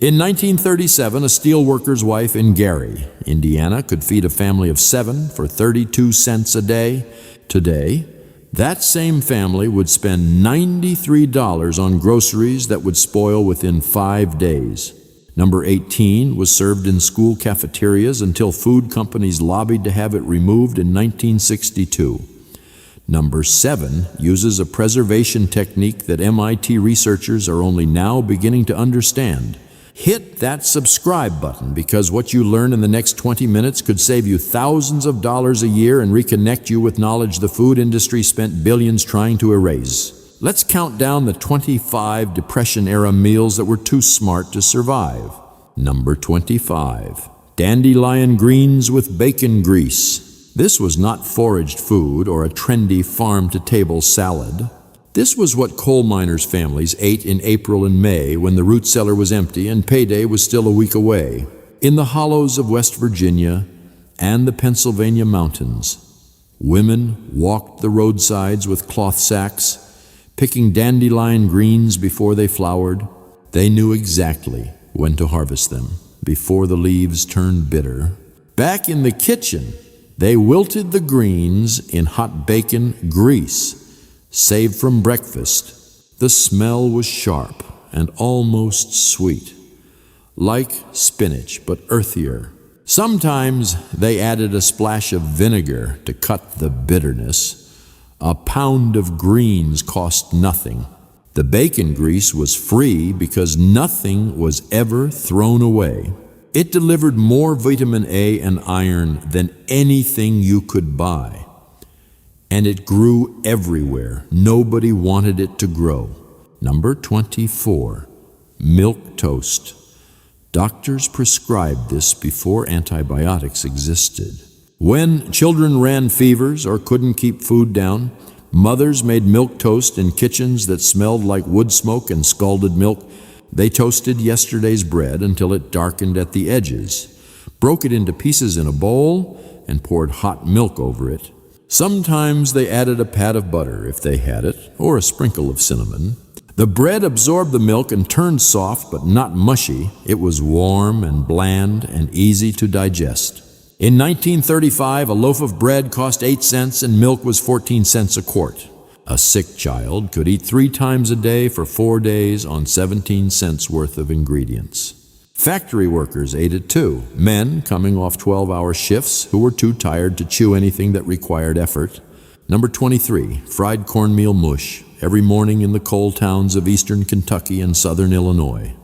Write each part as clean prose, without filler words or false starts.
In 1937, a steelworker's wife in Gary, Indiana, could feed a family of 7 for 32 cents a day. Today, that same family would spend $93 on groceries that would spoil within 5 days. Number 18 was served in school cafeterias until food companies lobbied to have it removed in 1962. Number 7 uses a preservation technique that MIT researchers are only now beginning to understand. Hit that subscribe button, because what you learn in the next 20 minutes could save you thousands of dollars a year and reconnect you with knowledge the food industry spent billions trying to erase. Let's count down the 25 Depression-era meals that were too smart to survive. Number 25, dandelion greens with bacon grease. This was not foraged food or a trendy farm-to-table salad. This was what coal miners' families ate in April and May when the root cellar was empty and payday was still a week away. In the hollows of West Virginia and the Pennsylvania mountains, women walked the roadsides with cloth sacks, picking dandelion greens before they flowered. They knew exactly when to harvest them, before the leaves turned bitter. Back in the kitchen, they wilted the greens in hot bacon grease, saved from breakfast. The smell was sharp and almost sweet, like spinach but earthier. Sometimes they added a splash of vinegar to cut the bitterness. A pound of greens cost nothing. The bacon grease was free because nothing was ever thrown away. It delivered more vitamin A and iron than anything you could buy. And it grew everywhere. Nobody wanted it to grow. Number 24, milk toast. Doctors prescribed this before antibiotics existed. When children ran fevers or couldn't keep food down, mothers made milk toast in kitchens that smelled like wood smoke and scalded milk. They toasted yesterday's bread until it darkened at the edges, broke it into pieces in a bowl, and poured hot milk over it. Sometimes they added a pat of butter, if they had it, or a sprinkle of cinnamon. The bread absorbed the milk and turned soft but not mushy. It was warm and bland and easy to digest. In 1935, a loaf of bread cost 8 cents and milk was 14 cents a quart. A sick child could eat 3 times a day for 4 days on 17 cents worth of ingredients. Factory workers ate it too, men coming off 12-hour shifts who were too tired to chew anything that required effort. Number 23, fried cornmeal mush, every morning in the coal towns of eastern Kentucky and southern Illinois.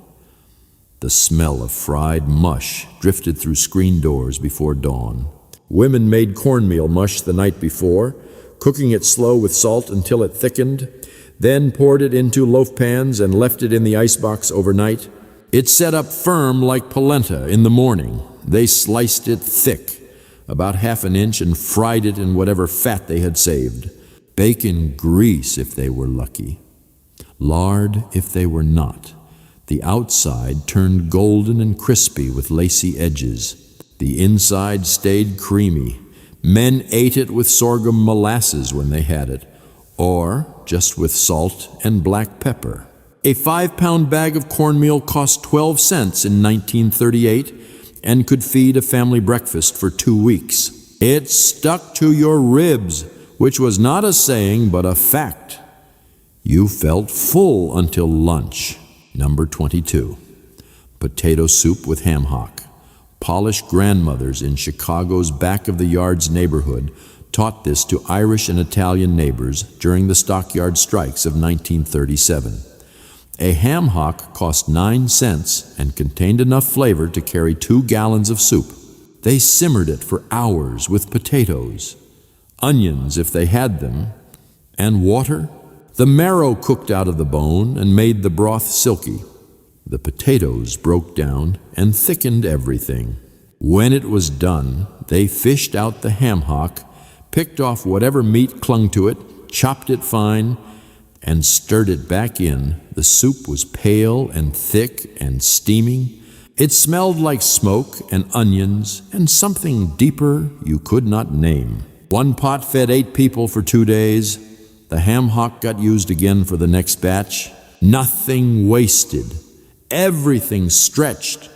The smell of fried mush drifted through screen doors before dawn. Women made cornmeal mush the night before, cooking it slow with salt until it thickened, then poured it into loaf pans and left it in the icebox overnight. It set up firm like polenta in the morning. They sliced it thick, about half an inch, and fried it in whatever fat they had saved. Bacon grease if they were lucky. Lard if they were not. The outside turned golden and crispy with lacy edges. The inside stayed creamy. Men ate it with sorghum molasses when they had it, or just with salt and black pepper. A 5-pound bag of cornmeal cost 12 cents in 1938 and could feed a family breakfast for 2 weeks. It stuck to your ribs, which was not a saying but a fact. You felt full until lunch. Number 22, potato soup with ham hock. Polished grandmothers in Chicago's back-of-the-yards neighborhood taught this to Irish and Italian neighbors during the stockyard strikes of 1937. A ham hock cost 9 cents and contained enough flavor to carry 2 gallons of soup. They simmered it for hours with potatoes, onions if they had them, and water. The marrow cooked out of the bone and made the broth silky. The potatoes broke down and thickened everything. When it was done, they fished out the ham hock, picked off whatever meat clung to it, chopped it fine, and stirred it back in. The soup was pale and thick and steaming. It smelled like smoke and onions and something deeper you could not name. One pot fed 8 people for 2 days. The ham hock got used again for the next batch. Nothing wasted. Everything stretched,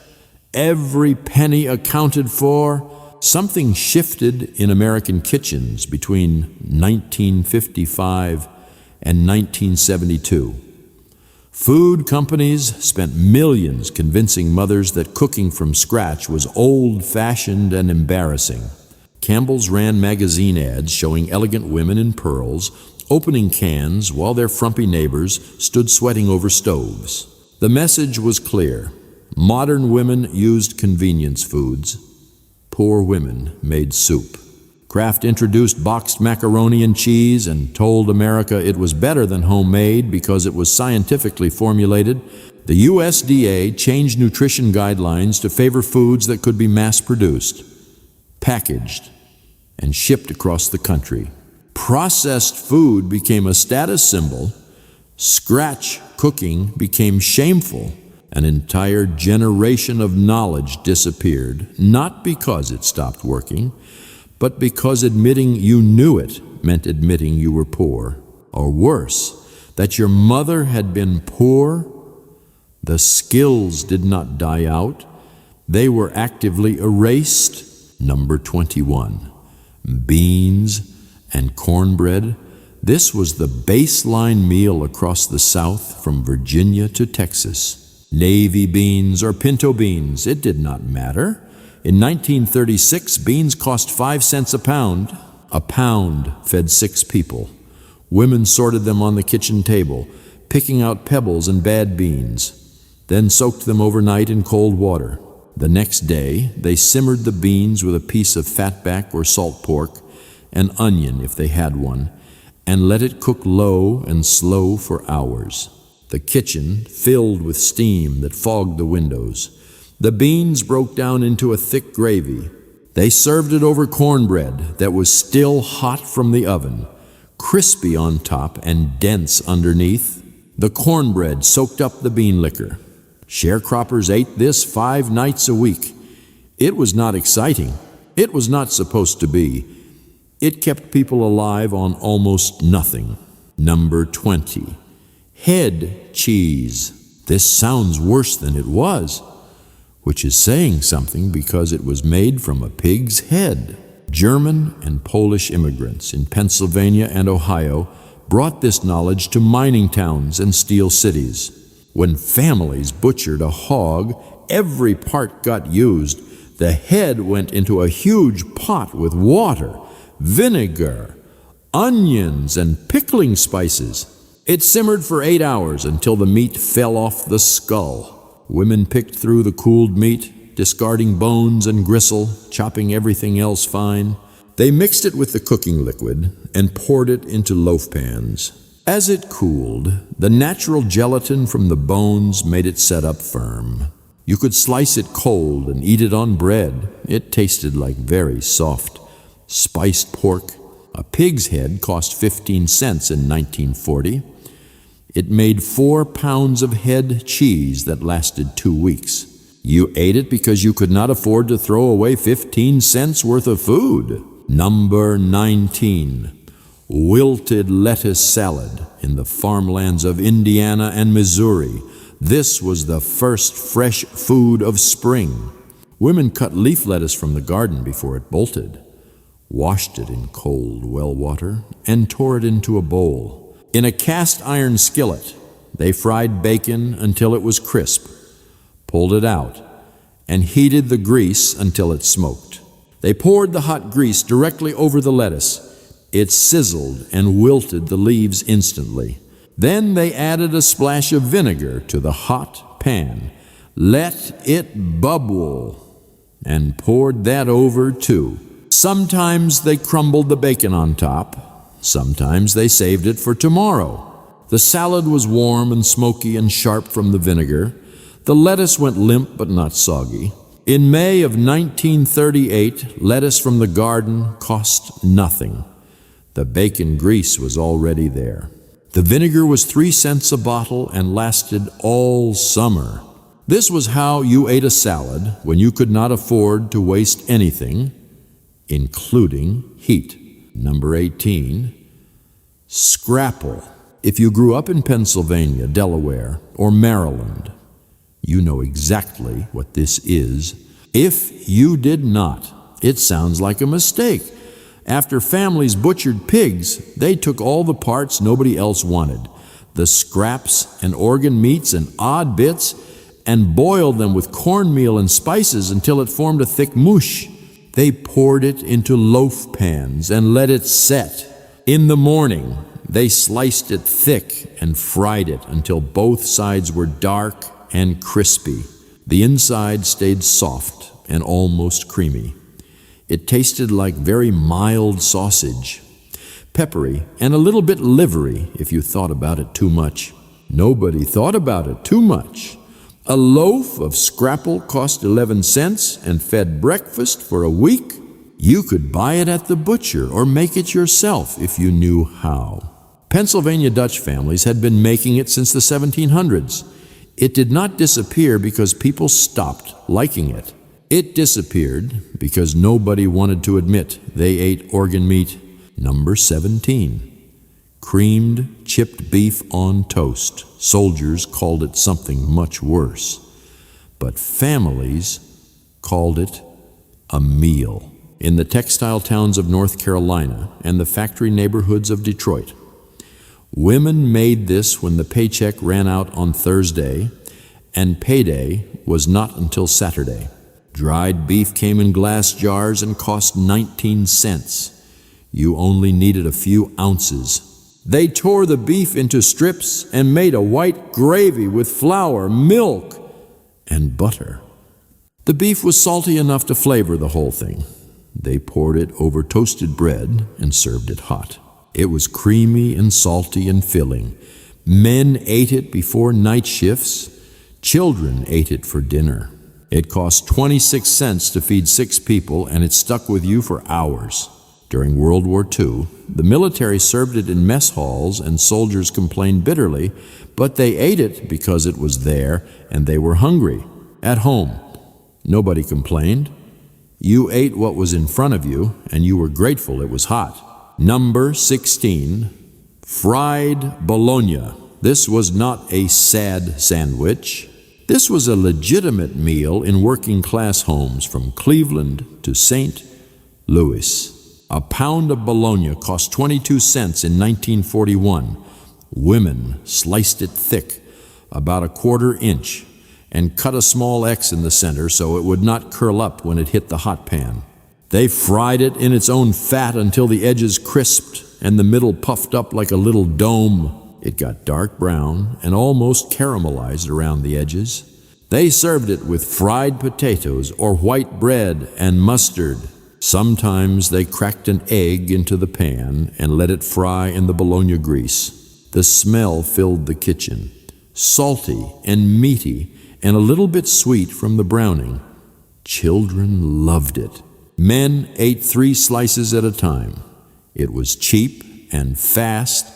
every penny accounted for. Something shifted in American kitchens between 1955 and 1972. Food companies spent millions convincing mothers that cooking from scratch was old-fashioned and embarrassing. Campbell's ran magazine ads showing elegant women in pearls opening cans while their frumpy neighbors stood sweating over stoves. The message was clear. Modern women used convenience foods. Poor women made soup. Kraft introduced boxed macaroni and cheese and told America it was better than homemade because it was scientifically formulated. The USDA changed nutrition guidelines to favor foods that could be mass-produced, packaged, and shipped across the country. Processed food became a status symbol. Scratch cooking became shameful. An entire generation of knowledge disappeared, not because it stopped working, but because admitting you knew it meant admitting you were poor. Or worse, that your mother had been poor. The skills did not die out. They were actively erased. Number 21. Beans and cornbread. This was the baseline meal across the South from Virginia to Texas. Navy beans or pinto beans, it did not matter. In 1936, beans cost 5 cents a pound. A pound fed 6 people. Women sorted them on the kitchen table, picking out pebbles and bad beans, then soaked them overnight in cold water. The next day, they simmered the beans with a piece of fatback or salt pork, an onion if they had one, and let it cook low and slow for hours. The kitchen filled with steam that fogged the windows. The beans broke down into a thick gravy. They served it over cornbread that was still hot from the oven, crispy on top and dense underneath. The cornbread soaked up the bean liquor. Sharecroppers ate this 5 nights a week. It was not exciting. It was not supposed to be. It kept people alive on almost nothing. Number 20. Head cheese. This sounds worse than it was, which is saying something because it was made from a pig's head. German and Polish immigrants in Pennsylvania and Ohio brought this knowledge to mining towns and steel cities. When families butchered a hog, every part got used. The head went into a huge pot with water, vinegar, onions, and pickling spices. It simmered for 8 hours until the meat fell off the skull. Women picked through the cooled meat, discarding bones and gristle, chopping everything else fine. They mixed it with the cooking liquid and poured it into loaf pans. As it cooled, the natural gelatin from the bones made it set up firm. You could slice it cold and eat it on bread. It tasted like very soft, spiced pork. A pig's head cost 15 cents in 1940. It made 4 pounds of head cheese that lasted 2 weeks. You ate it because you could not afford to throw away 15 cents worth of food. Number 19. Wilted lettuce salad in the farmlands of Indiana and Missouri. This was the first fresh food of spring. Women cut leaf lettuce from the garden before it bolted, washed it in cold well water, and tore it into a bowl. In a cast iron skillet, they fried bacon until it was crisp, pulled it out, and heated the grease until it smoked. They poured the hot grease directly over the lettuce. It sizzled and wilted the leaves instantly. Then they added a splash of vinegar to the hot pan, let it bubble, and poured that over too. Sometimes they crumbled the bacon on top. Sometimes they saved it for tomorrow. The salad was warm and smoky and sharp from the vinegar. The lettuce went limp but not soggy. In May of 1938, lettuce from the garden cost nothing. The bacon grease was already there. The vinegar was 3 cents a bottle and lasted all summer. This was how you ate a salad when you could not afford to waste anything, including heat. Number 18. Scrapple. If you grew up in Pennsylvania, Delaware, or Maryland, You know exactly what this is. If you did not, it sounds like a mistake. After families butchered pigs, they took all the parts nobody else wanted, the scraps and organ meats and odd bits, and boiled them with cornmeal and spices until it formed a thick mush. They poured it into loaf pans and let it set. In the morning, they sliced it thick and fried it until both sides were dark and crispy. The inside stayed soft and almost creamy. It tasted like very mild sausage, peppery and a little bit livery if you thought about it too much. Nobody thought about it too much. A loaf of scrapple cost 11 cents and fed breakfast for a week. You could buy it at the butcher or make it yourself if you knew how. Pennsylvania Dutch families had been making it since the 1700s. It did not disappear because people stopped liking it. It disappeared because nobody wanted to admit they ate organ meat. Number 17. Creamed chipped beef on toast. Soldiers called it something much worse, but families called it a meal. In the textile towns of North Carolina and the factory neighborhoods of Detroit, women made this when the paycheck ran out on Thursday, and payday was not until Saturday. Dried beef came in glass jars and cost 19 cents. You only needed a few ounces. They tore the beef into strips and made a white gravy with flour, milk, and butter. The beef was salty enough to flavor the whole thing. They poured it over toasted bread and served it hot. It was creamy and salty and filling. Men ate it before night shifts. Children ate it for dinner. It cost 26 cents to feed 6 people, and it stuck with you for hours. During World War II, the military served it in mess halls, and soldiers complained bitterly, but they ate it because it was there and they were hungry. At home, nobody complained. You ate what was in front of you, and you were grateful it was hot. Number 16, fried bologna. This was not a sad sandwich. This was a legitimate meal in working-class homes from Cleveland to St. Louis. A pound of bologna cost 22 cents in 1941. Women sliced it thick, about a 1/4 inch, and cut a small X in the center so it would not curl up when it hit the hot pan. They fried it in its own fat until the edges crisped and the middle puffed up like a little dome. It got dark brown and almost caramelized around the edges. They served it with fried potatoes or white bread and mustard. Sometimes they cracked an egg into the pan and let it fry in the bologna grease. The smell filled the kitchen, salty and meaty and a little bit sweet from the browning. Children loved it. Men ate 3 slices at a time. It was cheap and fast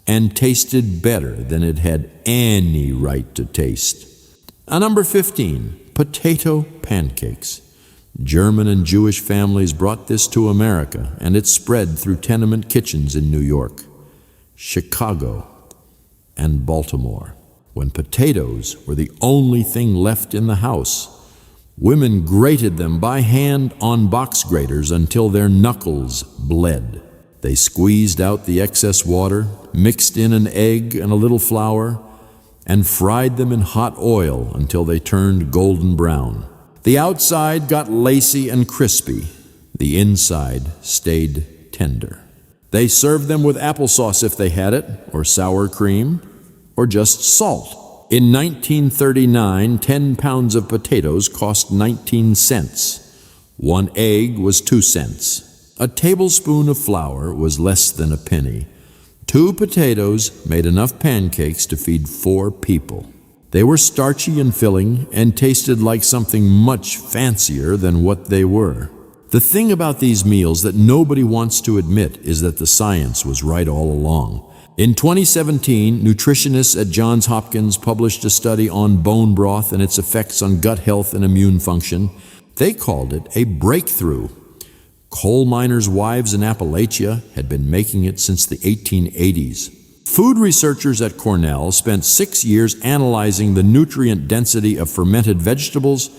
and tasted better than it had any right to taste. Number 15, potato pancakes. German and Jewish families brought this to America, and it spread through tenement kitchens in New York, Chicago, and Baltimore. When potatoes were the only thing left in the house, women grated them by hand on box graters until their knuckles bled. They squeezed out the excess water, mixed in an egg and a little flour, and fried them in hot oil until they turned golden brown. The outside got lacy and crispy. The inside stayed tender. They served them with applesauce if they had it, or sour cream, or just salt. In 1939, 10 pounds of potatoes cost 19 cents. 1 egg was 2 cents. A tablespoon of flour was less than a penny. 2 potatoes made enough pancakes to feed 4 people. They were starchy and filling and tasted like something much fancier than what they were. The thing about these meals that nobody wants to admit is that the science was right all along. In 2017, nutritionists at Johns Hopkins published a study on bone broth and its effects on gut health and immune function. They called it a breakthrough. Coal miners' wives in Appalachia had been making it since the 1880s. Food researchers at Cornell spent 6 years analyzing the nutrient density of fermented vegetables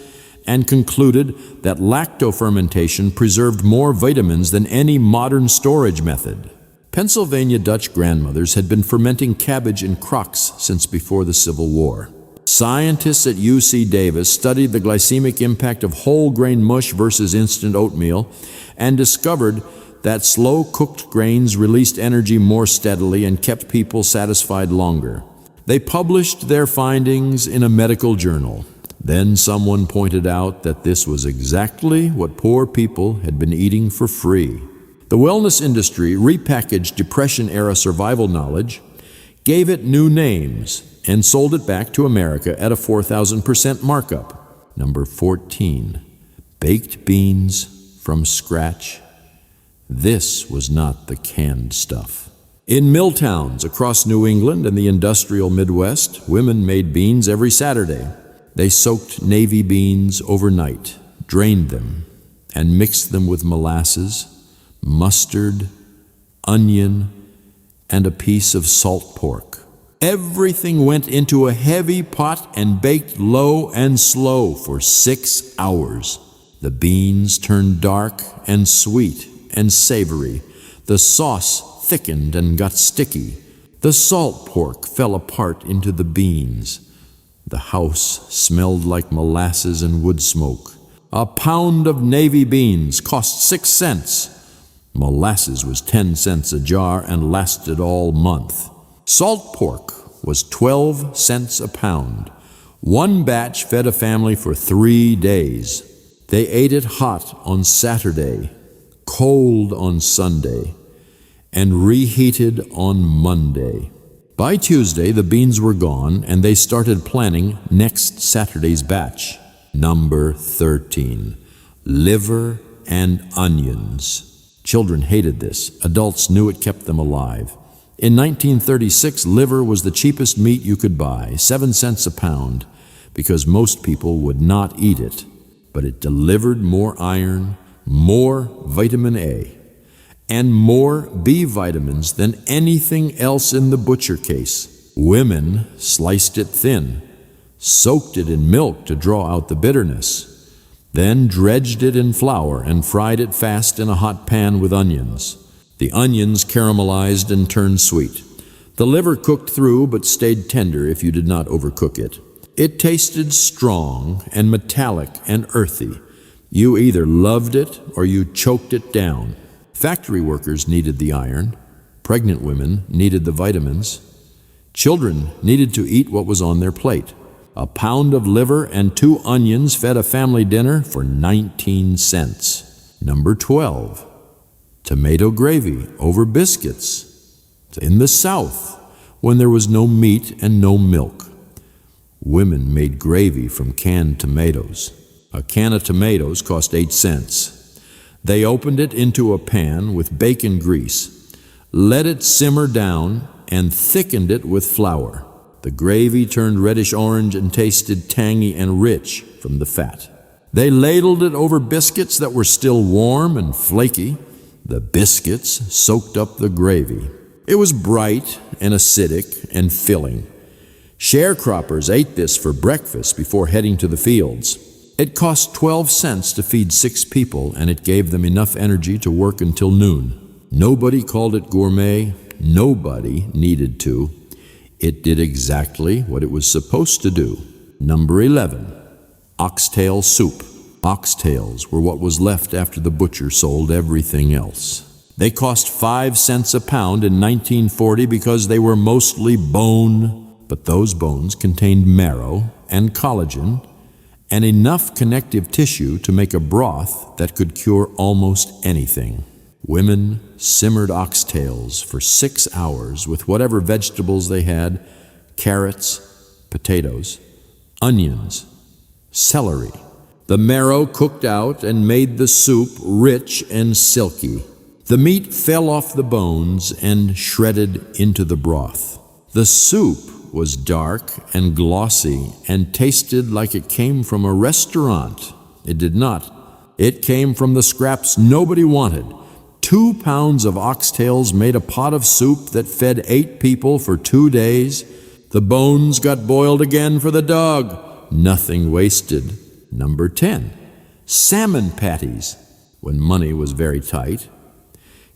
and concluded that lactofermentation preserved more vitamins than any modern storage method. Pennsylvania Dutch grandmothers had been fermenting cabbage in crocks since before the Civil War. Scientists at UC Davis studied the glycemic impact of whole grain mush versus instant oatmeal and discovered that slow-cooked grains released energy more steadily and kept people satisfied longer. They published their findings in a medical journal. Then someone pointed out that this was exactly what poor people had been eating for free. The wellness industry repackaged Depression-era survival knowledge, gave it new names, and sold it back to America at a 4,000% markup. Number 14, baked beans from scratch. This was not the canned stuff. In mill towns across New England and the industrial Midwest, women made beans every Saturday. They soaked navy beans overnight, drained them, and mixed them with molasses, mustard, onion, and a piece of salt pork. Everything went into a heavy pot and baked low and slow for 6 hours. The beans turned dark and sweet and savory. The sauce thickened and got sticky. The salt pork fell apart into the beans. The house smelled like molasses and wood smoke. A pound of navy beans cost 6 cents. Molasses was 10 cents a jar and lasted all month. Salt pork was 12 cents a pound. One batch fed a family for 3 days. They ate it hot on Saturday, cold on Sunday, and reheated on Monday. By Tuesday, the beans were gone, and they started planning next Saturday's batch. Number 13, liver and onions. Children hated this. Adults knew it kept them alive. In 1936, liver was the cheapest meat you could buy, 7 cents a pound, because most people would not eat it. But it delivered more iron, more vitamin A, and more B vitamins than anything else in the butcher case. Women sliced it thin, soaked it in milk to draw out the bitterness, then dredged it in flour and fried it fast in a hot pan with onions. The onions caramelized and turned sweet. The liver cooked through but stayed tender if you did not overcook it. It tasted strong and metallic and earthy. You either loved it or you choked it down. Factory workers needed the iron. Pregnant women needed the vitamins. Children needed to eat what was on their plate. A pound of liver and 2 onions fed a family dinner for 19 cents. Number 12, tomato gravy over biscuits. In the South, when there was no meat and no milk, women made gravy from canned tomatoes. A can of tomatoes cost 8 cents. They opened it into a pan with bacon grease, let it simmer down, and thickened it with flour. The gravy turned reddish-orange and tasted tangy and rich from the fat. They ladled it over biscuits that were still warm and flaky. The biscuits soaked up the gravy. It was bright and acidic and filling. Sharecroppers ate this for breakfast before heading to the fields. It cost 12 cents to feed 6 people, and it gave them enough energy to work until noon. Nobody called it gourmet. Nobody needed to. It did exactly what it was supposed to do. Number 11, oxtail soup. Oxtails were what was left after the butcher sold everything else. They cost 5 cents a pound in 1940 because they were mostly bone, but those bones contained marrow and collagen and enough connective tissue to make a broth that could cure almost anything. Women simmered oxtails for 6 hours with whatever vegetables they had: carrots, potatoes, onions, celery. The marrow cooked out and made the soup rich and silky. The meat fell off the bones and shredded into the broth. The soup was dark and glossy and tasted like it came from a restaurant. It did not. It came from the scraps nobody wanted: 2 pounds of oxtails made a pot of soup that fed 8 people for 2 days. The bones got boiled again for the dog. Nothing wasted. Number 10, salmon patties, when money was very tight.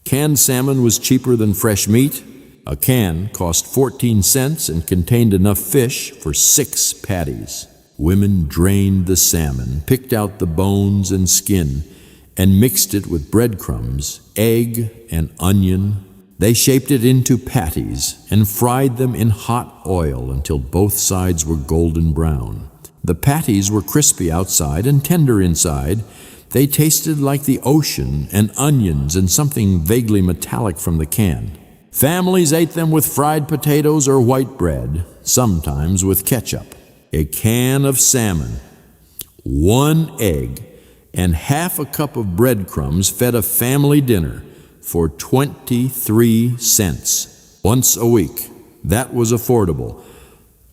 Canned salmon was cheaper than fresh meat. A can cost 14 cents and contained enough fish for 6 patties. Women drained the salmon, picked out the bones and skin, and mixed it with breadcrumbs, egg, and onion. They shaped it into patties and fried them in hot oil until both sides were golden brown. The patties were crispy outside and tender inside. They tasted like the ocean and onions and something vaguely metallic from the can. Families ate them with fried potatoes or white bread, sometimes with ketchup. A can of salmon, 1 egg, and half a cup of breadcrumbs fed a family dinner for 23 cents. Once a week. That was affordable.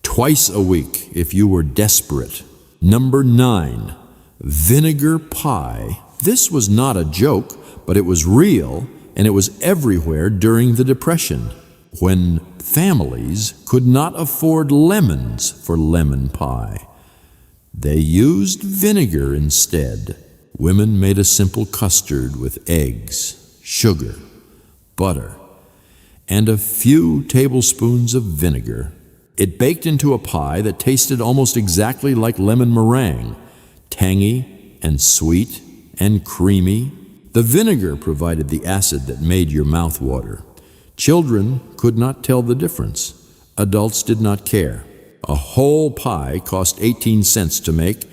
Twice a week if you were desperate. Number 9, vinegar pie. This was not a joke, but it was real, and it was everywhere during the Depression, when families could not afford lemons for lemon pie. They used vinegar instead. Women made a simple custard with eggs, sugar, butter, and a few tablespoons of vinegar. It baked into a pie that tasted almost exactly like lemon meringue, tangy and sweet and creamy. The vinegar provided the acid that made your mouth water. Children could not tell the difference. Adults did not care. A whole pie cost 18 cents to make.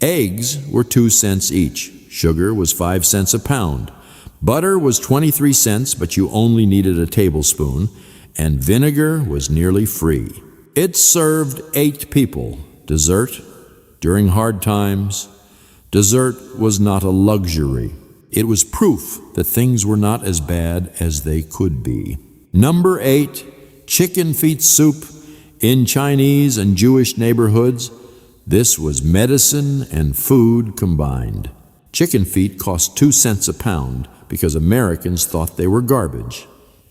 Eggs were 2 cents each. Sugar was 5 cents a pound. Butter was 23 cents, but you only needed a tablespoon. And vinegar was nearly free. It served 8 people. Dessert during hard times. Dessert was not a luxury. It was proof that things were not as bad as they could be. Number 8, chicken feet soup in Chinese and Jewish neighborhoods. This was medicine and food combined. Chicken feet cost 2 cents a pound because Americans thought they were garbage.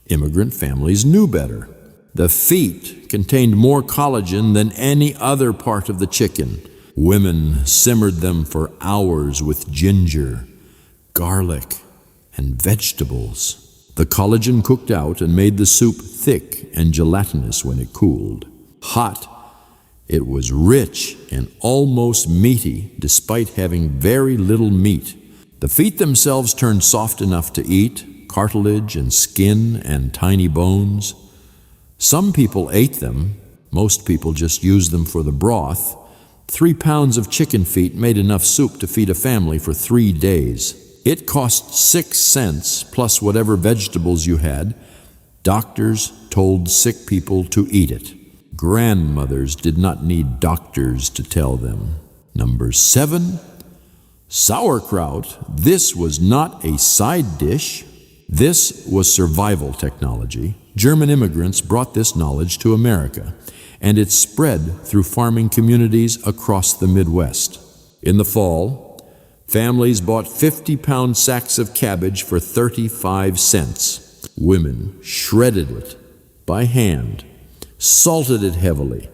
Immigrant families knew better. The feet contained more collagen than any other part of the chicken. Women simmered them for hours with ginger, garlic, and vegetables. The collagen cooked out and made the soup thick and gelatinous when it cooled. Hot, it was rich and almost meaty despite having very little meat. The feet themselves turned soft enough to eat, cartilage and skin and tiny bones. Some people ate them. Most people just used them for the broth. 3 pounds of chicken feet made enough soup to feed a family for 3 days. It cost 6 cents plus whatever vegetables you had. Doctors told sick people to eat it. Grandmothers did not need doctors to tell them. Number 7, sauerkraut. This was not a side dish. This was survival technology. German immigrants brought this knowledge to America, and it spread through farming communities across the Midwest. In the fall, families bought 50-pound sacks of cabbage for 35 cents. Women shredded it by hand, salted it heavily,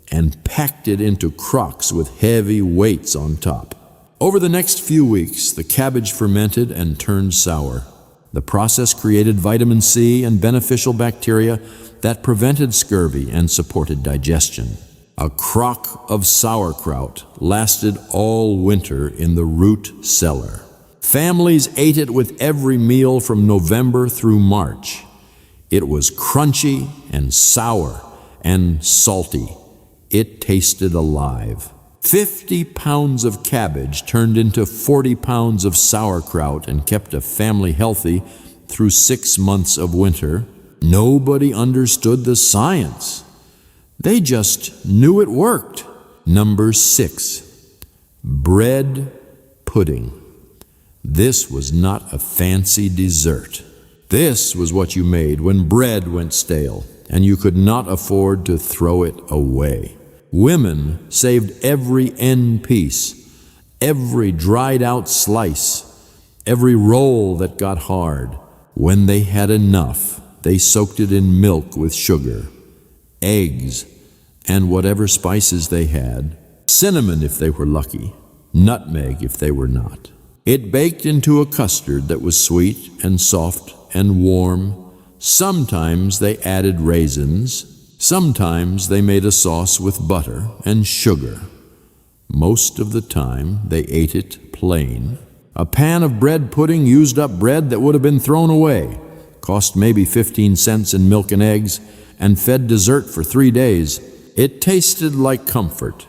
and packed it into crocks with heavy weights on top. Over the next few weeks, the cabbage fermented and turned sour. The process created vitamin C and beneficial bacteria that prevented scurvy and supported digestion. A crock of sauerkraut lasted all winter in the root cellar. Families ate it with every meal from November through March. It was crunchy and sour and salty. It tasted alive. 50 pounds of cabbage turned into 40 pounds of sauerkraut and kept a family healthy through 6 months of winter. Nobody understood the science. They just knew it worked. Number 6, bread pudding. This was not a fancy dessert. This was what you made when bread went stale and you could not afford to throw it away. Women saved every end piece, every dried out slice, every roll that got hard. When they had enough, they soaked it in milk with sugar, eggs, and whatever spices they had, cinnamon if they were lucky, nutmeg if they were not. It baked into a custard that was sweet and soft and warm. Sometimes they added raisins. Sometimes they made a sauce with butter and sugar. Most of the time they ate it plain. A pan of bread pudding used up bread that would have been thrown away, cost maybe 15 cents in milk and eggs, and fed dessert for 3 days. It tasted like comfort.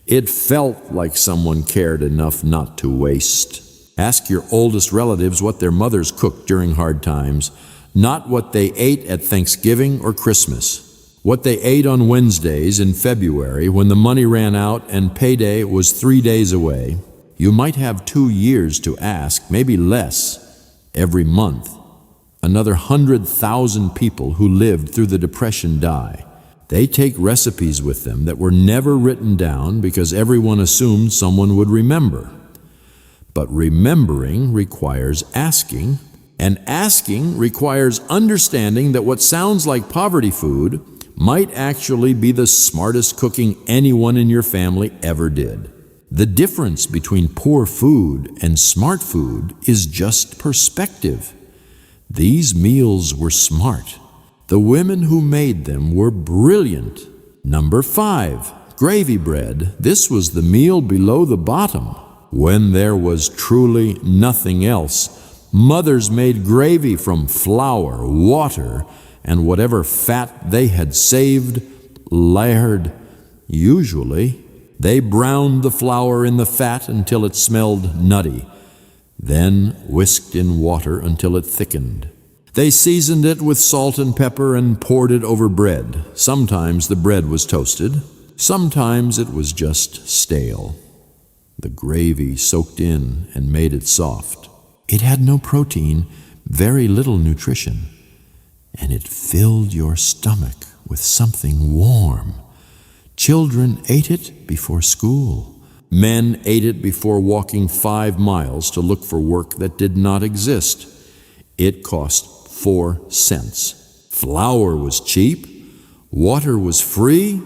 It felt like someone cared enough not to waste. Ask your oldest relatives what their mothers cooked during hard times, not what they ate at Thanksgiving or Christmas. What they ate on Wednesdays in February when the money ran out and payday was 3 days away. You might have 2 years to ask, maybe less, every month. Another 100,000 people who lived through the Depression die. They take recipes with them that were never written down because everyone assumed someone would remember. But remembering requires asking, and asking requires understanding that what sounds like poverty food might actually be the smartest cooking anyone in your family ever did. The difference between poor food and smart food is just perspective. These meals were smart. The women who made them were brilliant. Number 5, gravy bread. This was the meal below the bottom. When there was truly nothing else, mothers made gravy from flour, water, and whatever fat they had saved. Lard. Usually, they browned the flour in the fat until it smelled nutty, then whisked in water until it thickened. They seasoned it with salt and pepper and poured it over bread. Sometimes the bread was toasted, sometimes it was just stale. The gravy soaked in and made it soft. It had no protein, very little nutrition, and it filled your stomach with something warm. Children ate it before school. Men ate it before walking 5 miles to look for work that did not exist. It cost 4 cents. Flour was cheap. Water was free.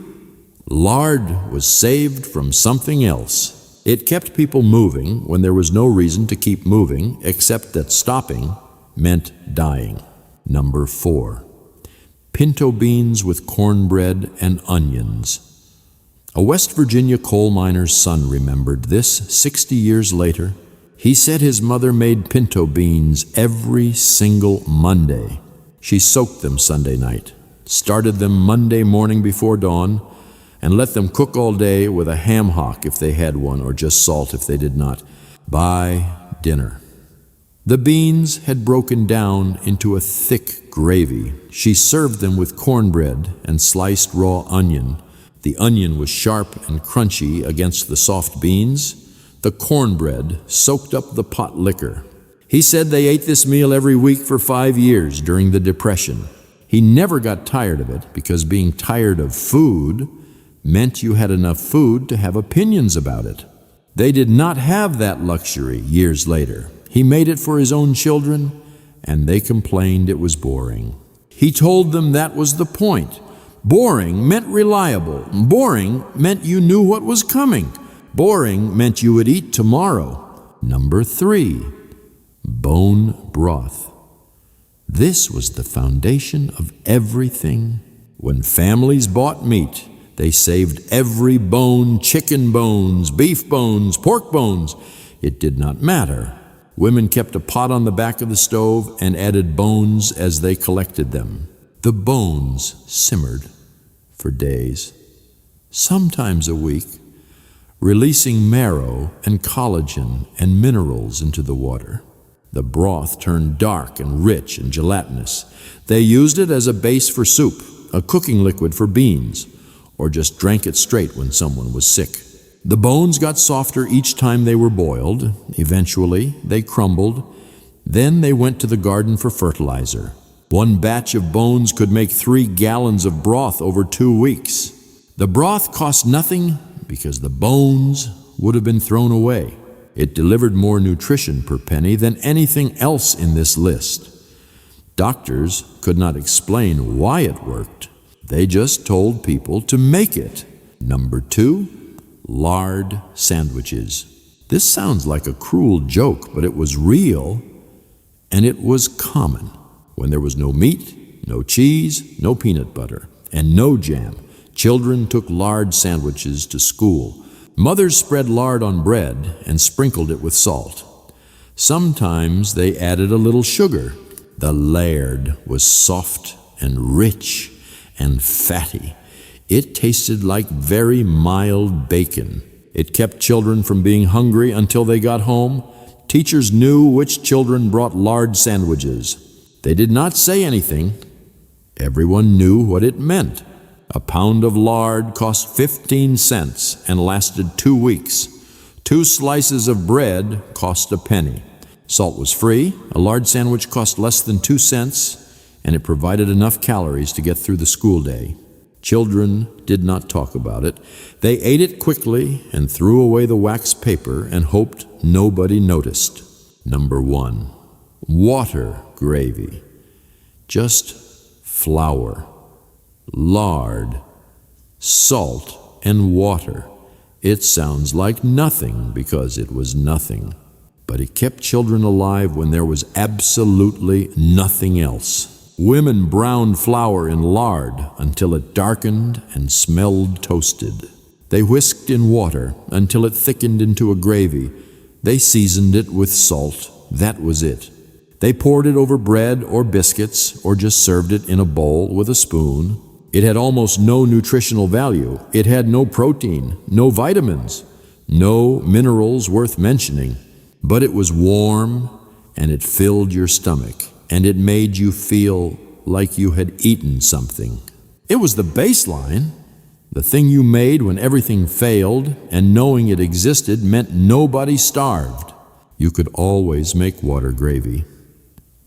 Lard was saved from something else. It kept people moving when there was no reason to keep moving except that stopping meant dying. Number 4, pinto beans with cornbread and onions. A West Virginia coal miner's son remembered this 60 years later. He said his mother made pinto beans every single Monday. She soaked them Sunday night, started them Monday morning before dawn, and let them cook all day with a ham hock if they had one, or just salt if they did not. By dinner, the beans had broken down into a thick gravy. She served them with cornbread and sliced raw onion. The onion was sharp and crunchy against the soft beans. The cornbread soaked up the pot liquor. He said they ate this meal every week for 5 years during the Depression. He never got tired of it because being tired of food meant you had enough food to have opinions about it. They did not have that luxury years later. He made it for his own children, and they complained it was boring. He told them that was the point. Boring meant reliable. Boring meant you knew what was coming. Boring meant you would eat tomorrow. Number 3, bone broth. This was the foundation of everything. When families bought meat, they saved every bone, chicken bones, beef bones, pork bones. It did not matter. Women kept a pot on the back of the stove and added bones as they collected them. The bones simmered for days, sometimes a week, releasing marrow and collagen and minerals into the water. The broth turned dark and rich and gelatinous. They used it as a base for soup, a cooking liquid for beans, or just drank it straight when someone was sick. The bones got softer each time they were boiled. Eventually, they crumbled. Then they went to the garden for fertilizer. One batch of bones could make 3 gallons of broth over 2 weeks. The broth cost nothing because the bones would have been thrown away. It delivered more nutrition per penny than anything else in this list. Doctors could not explain why it worked. They just told people to make it. Number 2, lard sandwiches. This sounds like a cruel joke, but it was real, and it was common. When there was no meat, no cheese, no peanut butter, and no jam, children took lard sandwiches to school. Mothers spread lard on bread and sprinkled it with salt. Sometimes they added a little sugar. The lard was soft and rich and fatty. It tasted like very mild bacon. It kept children from being hungry until they got home. Teachers knew which children brought lard sandwiches. They did not say anything. Everyone knew what it meant. A pound of lard cost 15 cents and lasted 2 weeks. 2 slices of bread cost a penny. Salt was free. A lard sandwich cost less than 2 cents, and it provided enough calories to get through the school day. Children did not talk about it. They ate it quickly and threw away the wax paper and hoped nobody noticed. Number 1, water gravy. Just flour, lard, salt, and water. It sounds like nothing because it was nothing. But it kept children alive when there was absolutely nothing else. Women browned flour in lard until it darkened and smelled toasted. They whisked in water until it thickened into a gravy. They seasoned it with salt. That was it. They poured it over bread or biscuits or just served it in a bowl with a spoon. It had almost no nutritional value. It had no protein, no vitamins, no minerals worth mentioning. But it was warm, and it filled your stomach, and it made you feel like you had eaten something. It was the baseline, the thing you made when everything failed, and knowing it existed meant nobody starved. You could always make water gravy.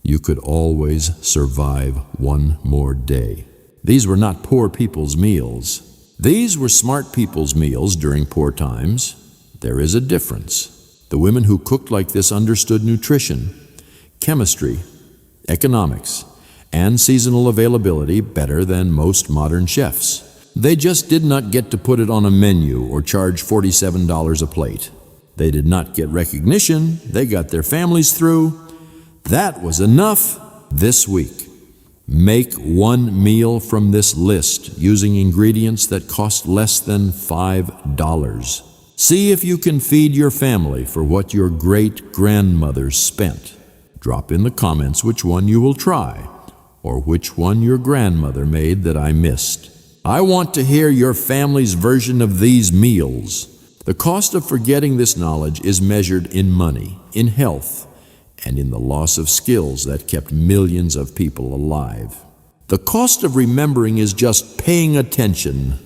You could always survive one more day. These were not poor people's meals. These were smart people's meals during poor times. There is a difference. The women who cooked like this understood nutrition, chemistry, economics, and seasonal availability better than most modern chefs. They just did not get to put it on a menu or charge $47 a plate. They did not get recognition. They got their families through. That was enough this week. Make one meal from this list using ingredients that cost less than $5. See if you can feed your family for what your great-grandmothers spent. Drop in the comments which one you will try, or which one your grandmother made that I missed. I want to hear your family's version of these meals. The cost of forgetting this knowledge is measured in money, in health, and in the loss of skills that kept millions of people alive. The cost of remembering is just paying attention